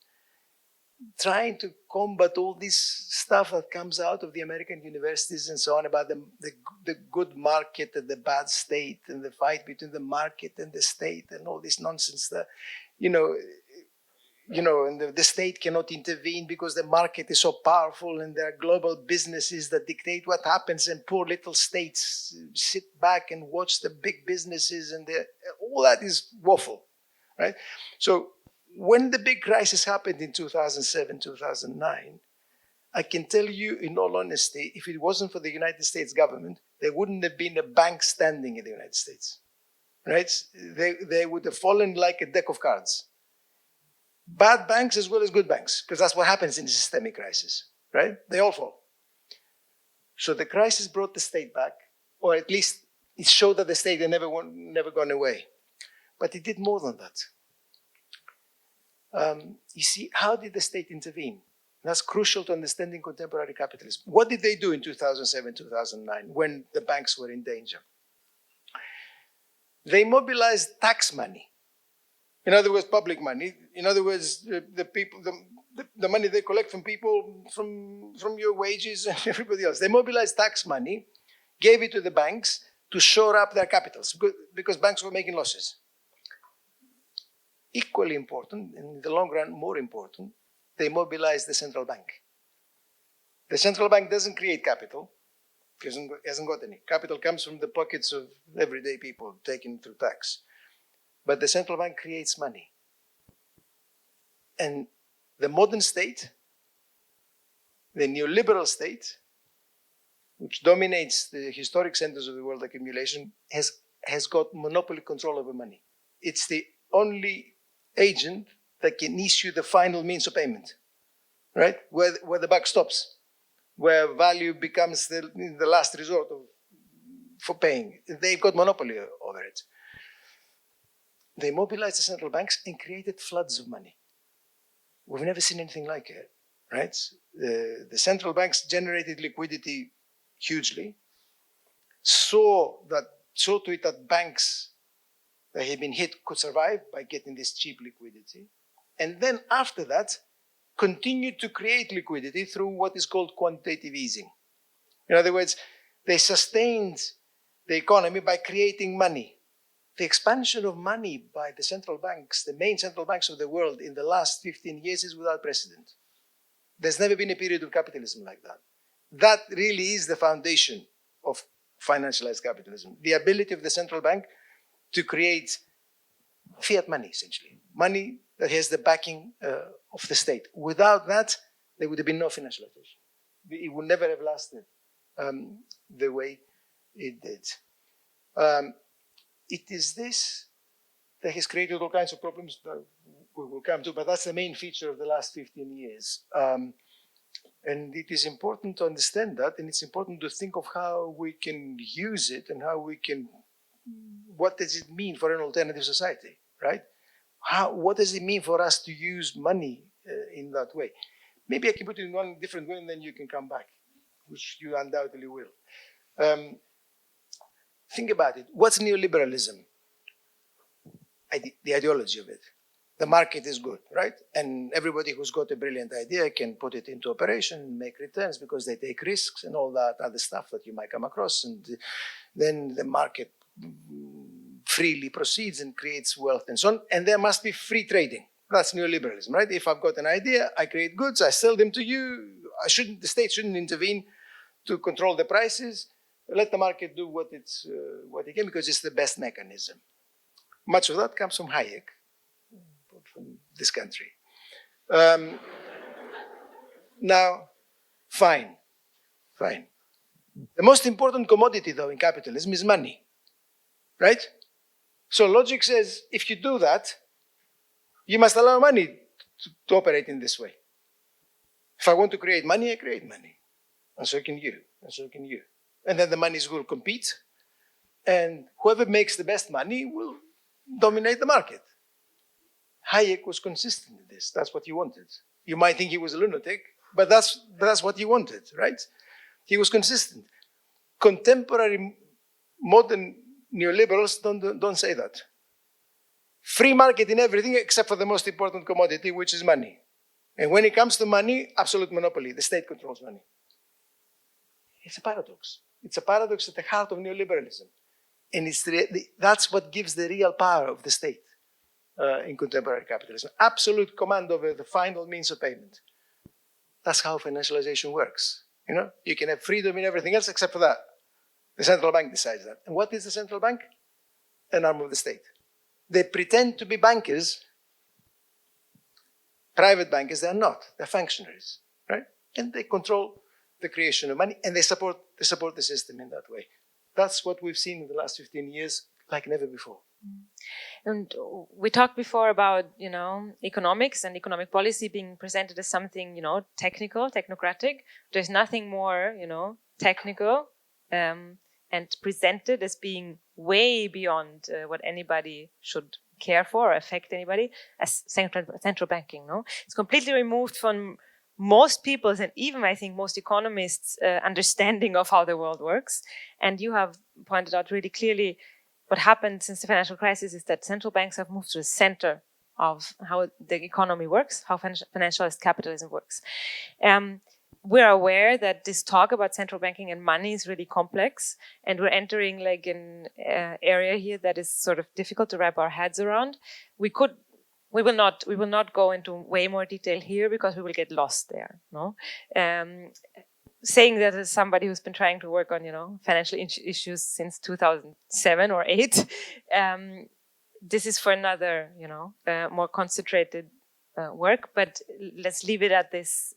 trying to combat all this stuff that comes out of the American universities and so on about the good market and the bad state and the fight between the market and the state and all this nonsense that, and the state cannot intervene because the market is so powerful and there are global businesses that dictate what happens, and poor little states sit back and watch the big businesses, and all that is woeful, right? So when the big crisis happened in 2007, 2009, I can tell you in all honesty, if it wasn't for the United States government, there wouldn't have been a bank standing in the United States, right? They would have fallen like a deck of cards. Bad banks as well as good banks, because that's what happens in a systemic crisis, right? They all fall. So the crisis brought the state back, or at least it showed that the state had never gone away. But it did more than that. You see, how did the state intervene? That's crucial to understanding contemporary capitalism. What did they do in 2007, 2009, when the banks were in danger? They mobilized tax money. In other words, public money. In other words, the money they collect from people, from your wages and everybody else. They mobilized tax money, gave it to the banks to shore up their capitals because banks were making losses. Equally important, and in the long run, more important, they mobilized the central bank. The central bank doesn't create capital, hasn't got any. Capital comes from the pockets of everyday people taken through tax. But the central bank creates money. And the modern state, the neoliberal state, which dominates the historic centers of the world accumulation, has got monopoly control over money. It's the only agent that can issue the final means of payment, right? Where the buck stops, where value becomes the last resort for paying. They've got monopoly over it. They mobilized the central banks and created floods of money. We've never seen anything like it, right? The central banks generated liquidity hugely, saw to it that banks that had been hit could survive by getting this cheap liquidity. And then after that, continued to create liquidity through what is called quantitative easing. In other words, they sustained the economy by creating money. The expansion of money by the central banks, the main central banks of the world in the last 15 years is without precedent. There's never been a period of capitalism like that. That really is the foundation of financialized capitalism. The ability of the central bank to create fiat money, essentially. Money that has the backing of the state. Without that, there would have been no financialization. It would never have lasted the way it did. It is this that has created all kinds of problems that we will come to, but that's the main feature of the last 15 years. And it is important to understand that, and it's important to think of how we can use it and how we can, what does it mean for an alternative society, right? What does it mean for us to use money in that way? Maybe I can put it in one different way and then you can come back, which you undoubtedly will. Think about it. What's neoliberalism? The ideology of it. The market is good, right? And everybody who's got a brilliant idea can put it into operation, make returns because they take risks and all that other stuff that you might come across. And then the market freely proceeds and creates wealth and so on. And there must be free trading. That's neoliberalism, right? If I've got an idea, I create goods, I sell them to you. The state shouldn't intervene to control the prices. Let the market do what it can because it's the best mechanism. Much of that comes from Hayek, from this country. Now, fine. The most important commodity, though, in capitalism is money, right? So logic says, if you do that, you must allow money to operate in this way. If I want to create money, I create money. And so can you, and so can you. And then the monies will compete, and whoever makes the best money will dominate the market. Hayek was consistent in this. That's what he wanted. You might think he was a lunatic, but that's what he wanted, right? He was consistent. Contemporary modern neoliberals don't say that. Free market in everything except for the most important commodity, which is money. And when it comes to money, absolute monopoly. The state controls money. It's a paradox. It's a paradox at the heart of neoliberalism. And that's what gives the real power of the state in contemporary capitalism. Absolute command over the final means of payment. That's how financialization works. You know, you can have freedom in everything else except for that. The central bank decides that. And what is the central bank? An arm of the state. They pretend to be bankers. Private bankers, they're not. They're functionaries, right? And they control the creation of money, and they support the system in that way. That's what we've seen in the last 15 years, like never before. And we talked before about, economics and economic policy being presented as something, technical, technocratic. There's nothing more, technical and presented as being way beyond what anybody should care for or affect anybody as central banking. No, it's completely removed from most people's and even I think most economists' understanding of how the world works. And you have pointed out really clearly what happened since the financial crisis is that central banks have moved to the center of how the economy works, how financialized capitalism works. We're aware that this talk about central banking and money is really complex, and we're entering like an area here that is sort of difficult to wrap our heads around. We will not go into way more detail here because we will get lost there. No, saying that as somebody who's been trying to work on financial issues since 2007 or 8, this is for another more concentrated work. But let's leave it at this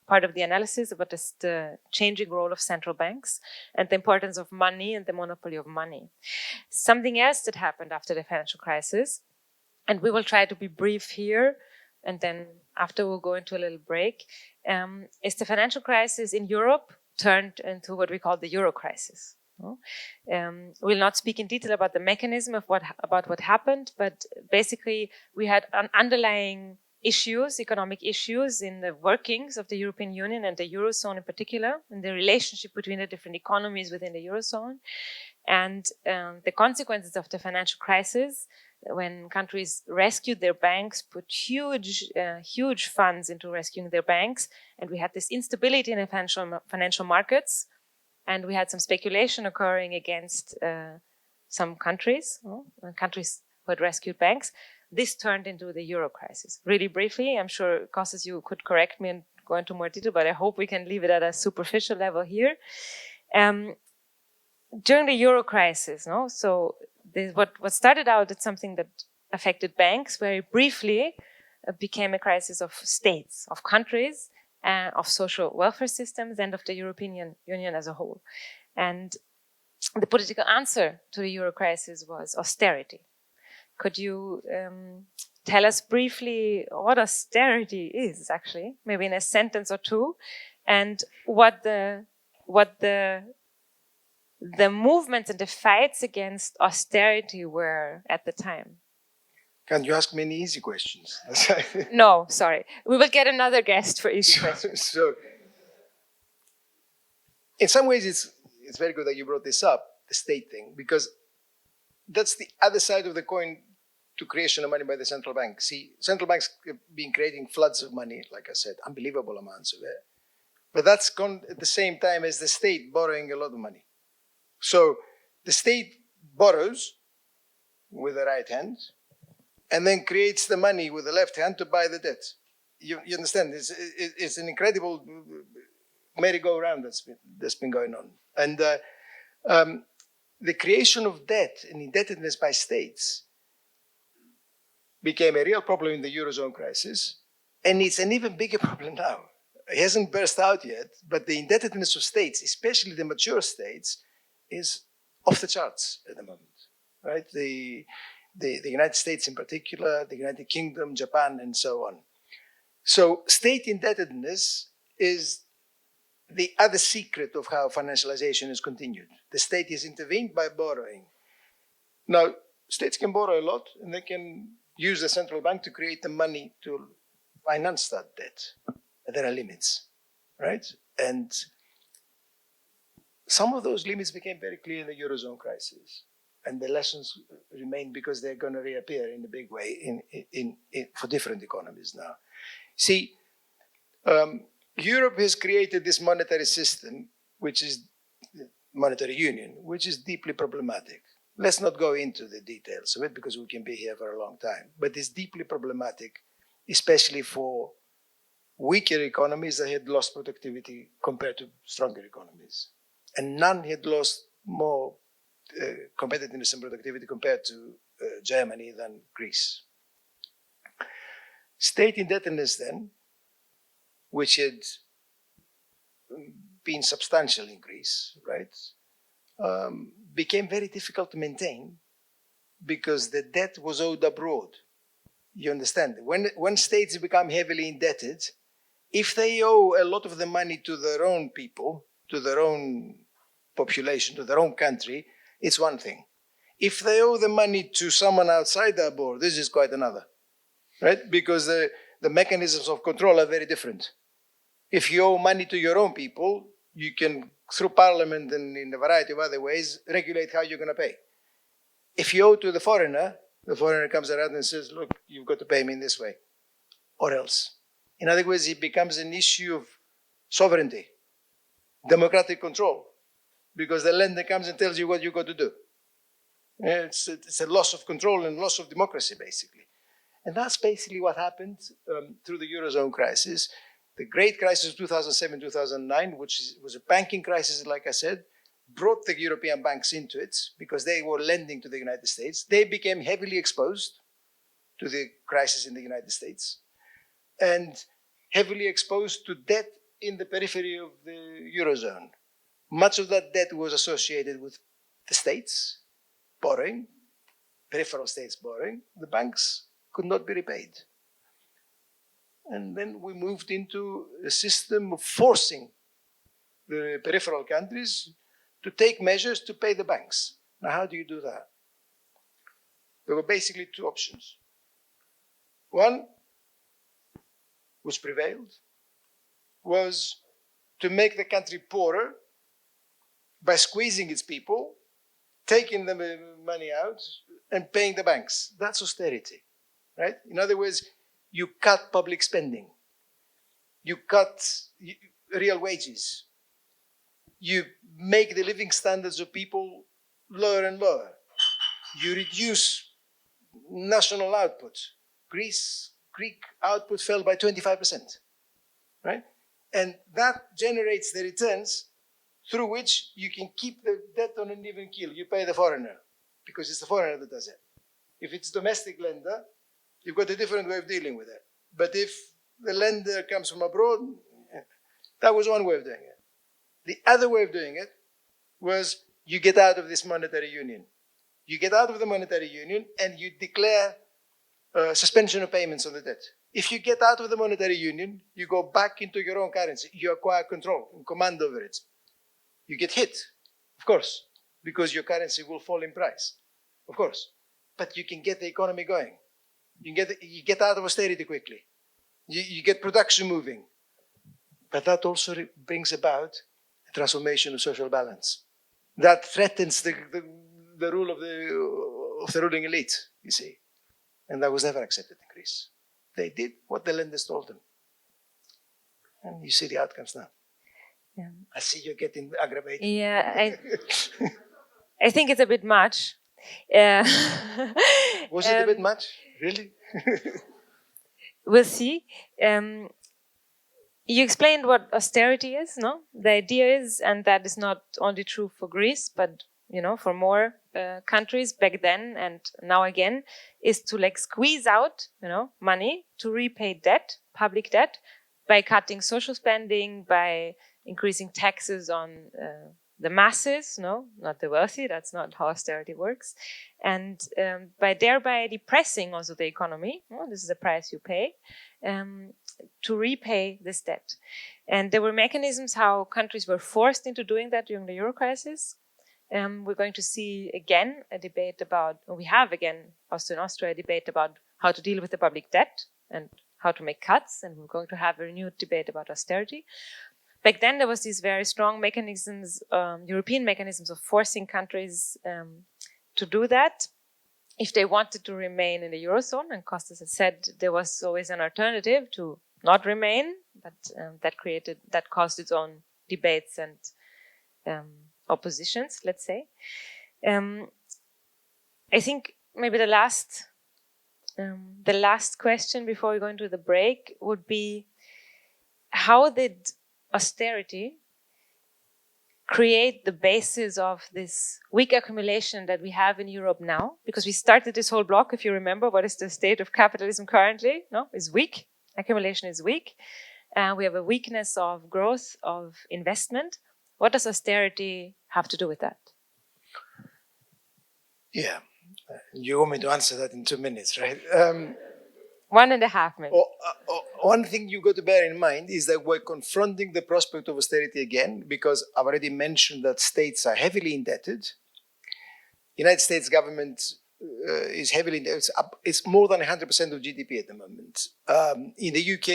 part of the analysis about the changing role of central banks and the importance of money and the monopoly of money. Something else that happened after the financial crisis and we will try to be brief here, and then after we'll go into a little break, is the financial crisis in Europe turned into what we call the Euro crisis. We'll not speak in detail about the mechanism of what happened, but basically we had underlying issues, economic issues in the workings of the European Union and the Eurozone in particular, in the relationship between the different economies within the Eurozone. And the consequences of the financial crisis, when countries rescued their banks, put huge funds into rescuing their banks, and we had this instability in the financial markets, and we had some speculation occurring against some countries, countries who had rescued banks. This turned into the Euro crisis. Really briefly, I'm sure, Costas, you could correct me and go into more detail, but I hope we can leave it at a superficial level here. During the Euro crisis, so what started out as something that affected banks very briefly became a crisis of states, of countries, of social welfare systems, and of the European Union as a whole. And the political answer to the Euro crisis was austerity. Could you tell us briefly what austerity is, actually, maybe in a sentence or two, and what the movements and the fights against austerity were at the time? Can't you ask me any easy questions? No, sorry. We will get another guest for easy questions. So, in some ways, it's very good that you brought this up, the state thing, because that's the other side of the coin to creation of money by the central bank. See, central banks have been creating floods of money, like I said, unbelievable amounts of it. But that's gone at the same time as the state borrowing a lot of money. So the state borrows with the right hand and then creates the money with the left hand to buy the debt. You understand? It's an incredible merry-go-round that's been going on. And the creation of debt and indebtedness by states became a real problem in the Eurozone crisis, and it's an even bigger problem now. It hasn't burst out yet, but the indebtedness of states, especially the mature states, is off the charts at the moment, right? The United States in particular, the United Kingdom, Japan, and so on. So state indebtedness is the other secret of how financialization is continued. The state is intervened by borrowing. Now, states can borrow a lot, and they can use the central bank to create the money to finance that debt. But there are limits, right? And some of those limits became very clear in the Eurozone crisis. And the lessons remain because they're going to reappear in a big way for different economies now. See, Europe has created this monetary system, which is monetary union, which is deeply problematic. Let's not go into the details of it because we can be here for a long time. But it's deeply problematic, especially for weaker economies that had lost productivity compared to stronger economies. And none had lost more competitiveness and productivity compared to Germany than Greece. State indebtedness then, which had been substantial in Greece, right, became very difficult to maintain because the debt was owed abroad. You understand? When states become heavily indebted, if they owe a lot of the money to their own people, to their own population, to their own country, it's one thing. If they owe the money to someone outside their board, this is quite another, right? Because the mechanisms of control are very different. If you owe money to your own people, you can, through parliament and in a variety of other ways, regulate how you're going to pay. If you owe to the foreigner comes around and says, look, you've got to pay me in this way, or else. In other words, it becomes an issue of sovereignty, democratic control, because the lender comes and tells you what you've got to do. It's a loss of control and loss of democracy, basically. And that's basically what happened through the Eurozone crisis. The great crisis of 2007-2009, which was a banking crisis, like I said, brought the European banks into it because they were lending to the United States. They became heavily exposed to the crisis in the United States and heavily exposed to debt in the periphery of the Eurozone. Much of that debt was associated with the states borrowing, peripheral states borrowing. The banks could not be repaid. And then we moved into a system of forcing the peripheral countries to take measures to pay the banks. Now, how do you do that? There were basically two options. One, which prevailed, was to make the country poorer by squeezing its people, taking the money out, and paying the banks. That's austerity, right? In other words, you cut public spending. You cut real wages. You make the living standards of people lower and lower. You reduce national output. Greek output fell by 25%, right? And that generates the returns through which you can keep the debt on an even keel. You pay the foreigner, because it's the foreigner that does it. If it's domestic lender, you've got a different way of dealing with it. But if the lender comes from abroad, that was one way of doing it. The other way of doing it was you get out of this monetary union. You get out of the monetary union and you declare suspension of payments on the debt. If you get out of the monetary union, you go back into your own currency. You acquire control and command over it. You get hit, of course, because your currency will fall in price, of course. But you can get the economy going. You get out of austerity quickly. You get production moving. But that also brings about a transformation of social balance. That threatens the rule of the ruling elite, you see. And that was never accepted in Greece. They did what the lenders told them. And you see the outcomes now. Yeah. I see you're getting aggravated. Yeah, I think it's a bit much. Was it a bit much? Really? We'll see. You explained what austerity is, no? The idea is, and that is not only true for Greece, but for more countries back then and now again, is to squeeze out, money to repay debt, public debt, by cutting social spending, by increasing taxes on the masses, not the wealthy. That's not how austerity works. And by thereby depressing also the economy, this is the price you pay, to repay this debt. And there were mechanisms how countries were forced into doing that during the Euro crisis. We're going to see again a debate about, we have again also in Austria a debate about how to deal with the public debt and how to make cuts, and we're going to have a renewed debate about austerity. Back then there was these very strong mechanisms, European mechanisms of forcing countries to do that if they wanted to remain in the Eurozone, and Costas has said there was always an alternative to not remain, but that caused its own debates and oppositions, let's say. I think maybe the last question before we go into the break would be, how did austerity create the basis of this weak accumulation that we have in Europe now? Because we started this whole block, if you remember, what is the state of capitalism currently? No, it's weak. Accumulation is weak. We have a weakness of growth, of investment. What does austerity have to do with that? Yeah, you want me to answer that in 2 minutes, right? 1.5 minutes. One thing you've got to bear in mind is that we're confronting the prospect of austerity again, because I've already mentioned that states are heavily indebted. United States government is heavily indebted. It's more than 100% of GDP at the moment. In the UK,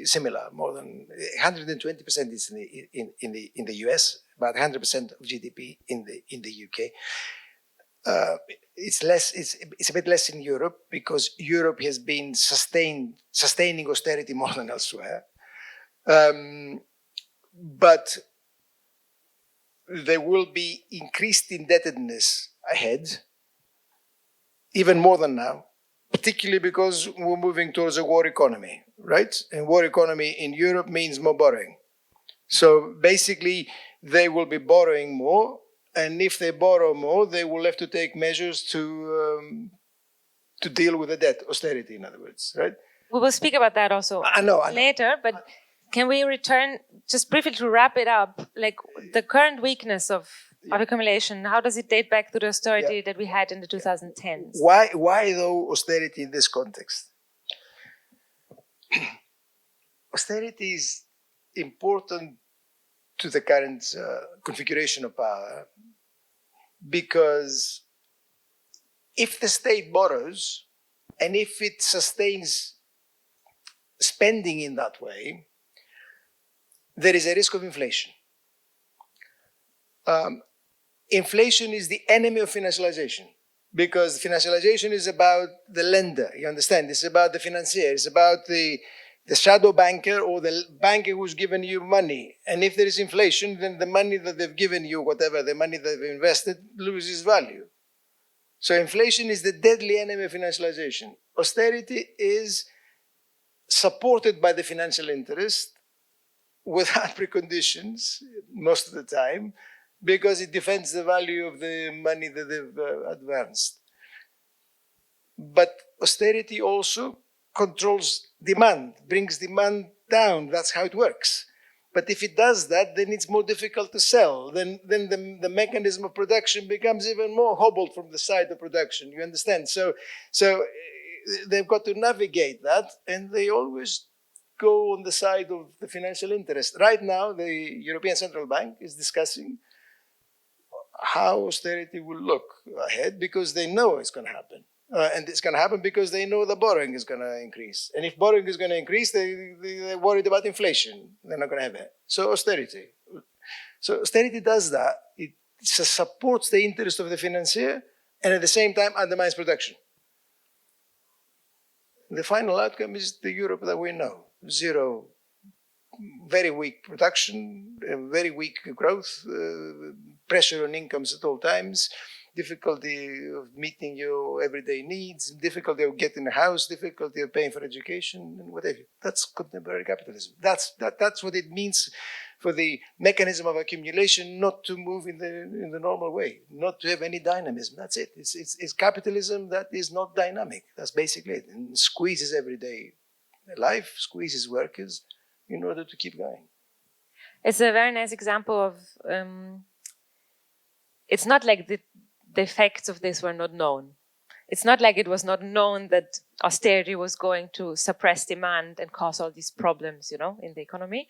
similar, more than 120% is in the US, about 100% of GDP in the UK. It's a bit less in Europe, because Europe has been sustaining austerity more than elsewhere. But there will be increased indebtedness ahead, even more than now, particularly because we're moving towards a war economy, right? And war economy in Europe means more borrowing. So basically, they will be borrowing more. And if they borrow more, they will have to take measures to deal with the debt, austerity, in other words, right? We will speak about that also later, but can we return just briefly to wrap it up, the current weakness of of accumulation? How does it date back to the austerity that we had in the 2010s? Why though austerity in this context? Austerity is important to the current configuration of power because if the state borrows and if it sustains spending in that way, there is a risk of inflation. Inflation is the enemy of financialization because financialization is about the lender, you understand? It's about the financier, it's about the shadow banker or the banker who's given you money. And if there is inflation, then the money that they've given you, whatever, the money that they've invested, loses value. So inflation is the deadly enemy of financialization. Austerity is supported by the financial interest without preconditions most of the time because it defends the value of the money that they've advanced. But austerity also controls demand, brings demand down. That's how it works. But if it does that, then it's more difficult to sell. Then the mechanism of production becomes even more hobbled from the side of production. You understand? So they've got to navigate that, and they always go on the side of the financial interest. Right now, the European Central Bank is discussing how austerity will look ahead because they know it's going to happen. And it's going to happen because they know the borrowing is going to increase. And if borrowing is going to increase, they're worried about inflation. They're not going to have it. So austerity. So austerity does that. It supports the interest of the financier and at the same time undermines production. The final outcome is the Europe that we know. Zero, very weak production, very weak growth, pressure on incomes at all times, difficulty of meeting your everyday needs, difficulty of getting a house, difficulty of paying for education, and whatever. That's contemporary capitalism. That's what it means for the mechanism of accumulation not to move in the normal way, not to have any dynamism. That's it. It's capitalism that is not dynamic. That's basically it. And squeezes everyday life, squeezes workers in order to keep going. It's a very nice example of, it's not like the effects of this were not known. It's not like it was not known that austerity was going to suppress demand and cause all these problems, in the economy.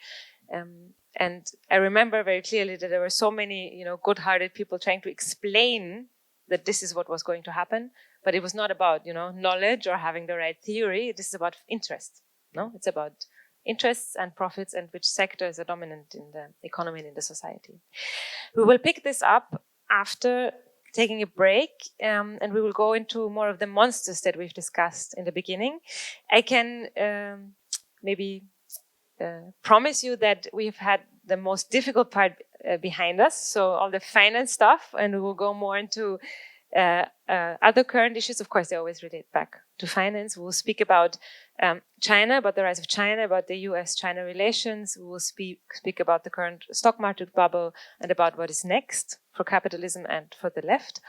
And I remember very clearly that there were so many, good-hearted people trying to explain that this is what was going to happen. But it was not about, knowledge or having the right theory. This is about interest. No, it's about interests and profits and which sectors are dominant in the economy and in the society. We will pick this up after taking a break, and we will go into more of the monsters that we've discussed in the beginning. I can maybe promise you that we've had the most difficult part behind us, so all the finance stuff, and we will go more into other current issues. Of course, they always relate back to finance. We will speak about China, about the rise of China, about the US-China relations. We will speak about the current stock market bubble and about what is next for capitalism and for the left.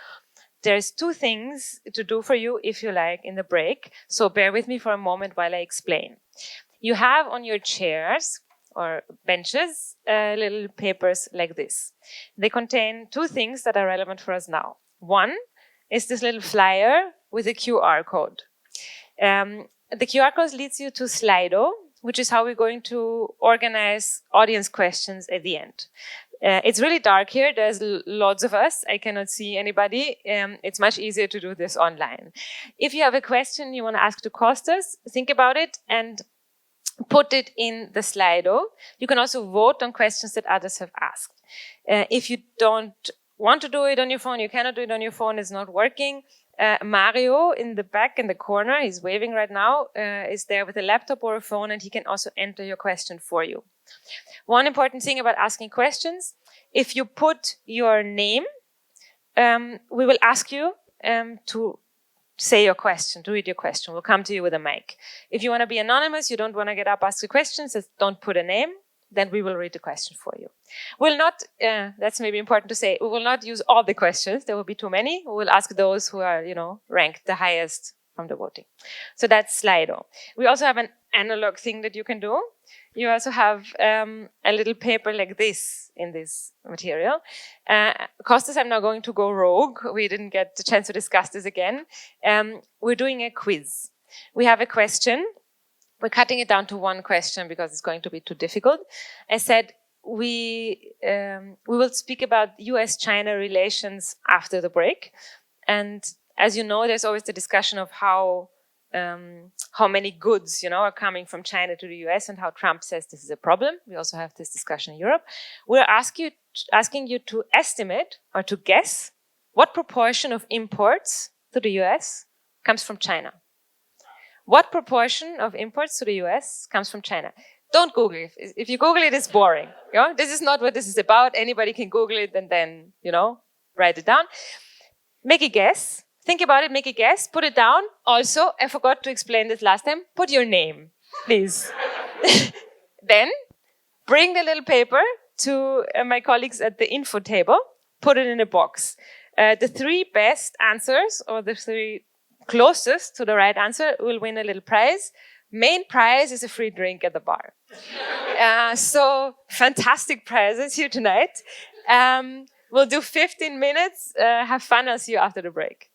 There's two things to do for you, if you like, in the break. So bear with me for a moment while I explain. You have on your chairs or benches little papers like this. They contain two things that are relevant for us now. One is this little flyer with a QR code. The QR code leads you to Slido, which is how we're going to organize audience questions at the end. It's really dark here. There's lots of us. I cannot see anybody. It's much easier to do this online. If you have a question you want to ask to Costas, think about it and put it in the Slido. You can also vote on questions that others have asked. If you don't want to do it on your phone, you cannot do it on your phone, it's not working. Mario in the back in the corner, he's waving right now, is there with a laptop or a phone, and he can also enter your question for you. One important thing about asking questions, if you put your name, we will ask you to say your question, to read your question. We'll come to you with a mic. If you want to be anonymous, you don't want to get up, ask the questions, just don't put a name, then we will read the question for you. We'll not, that's maybe important to say, we will not use all the questions. There will be too many. We will ask those who are, ranked the highest from the voting. So that's Slido. We also have an analog thing that you can do. You also have a little paper like this in this material. Costas, I'm now going to go rogue. We didn't get the chance to discuss this again. We're doing a quiz. We have a question. We're cutting it down to one question because it's going to be too difficult. I said we will speak about US-China relations after the break. And as you know, there's always the discussion of how many goods, are coming from China to the US and how Trump says this is a problem. We also have this discussion in Europe. We're asking you to estimate or to guess what proportion of imports to the US comes from China. What proportion of imports to the US comes from China? Don't Google it. If you Google it, it's boring. This is not what this is about. Anybody can Google it and then, write it down. Make a guess. Think about it, make a guess, put it down. Also, I forgot to explain this last time. Put your name, please. Then, bring the little paper to my colleagues at the info table. Put it in a box. The 3 best answers, or the 3 closest to the right answer, will win a little prize. Main prize is a free drink at the bar. So, fantastic prizes here tonight. We'll do 15 minutes. Have fun. I'll see you after the break.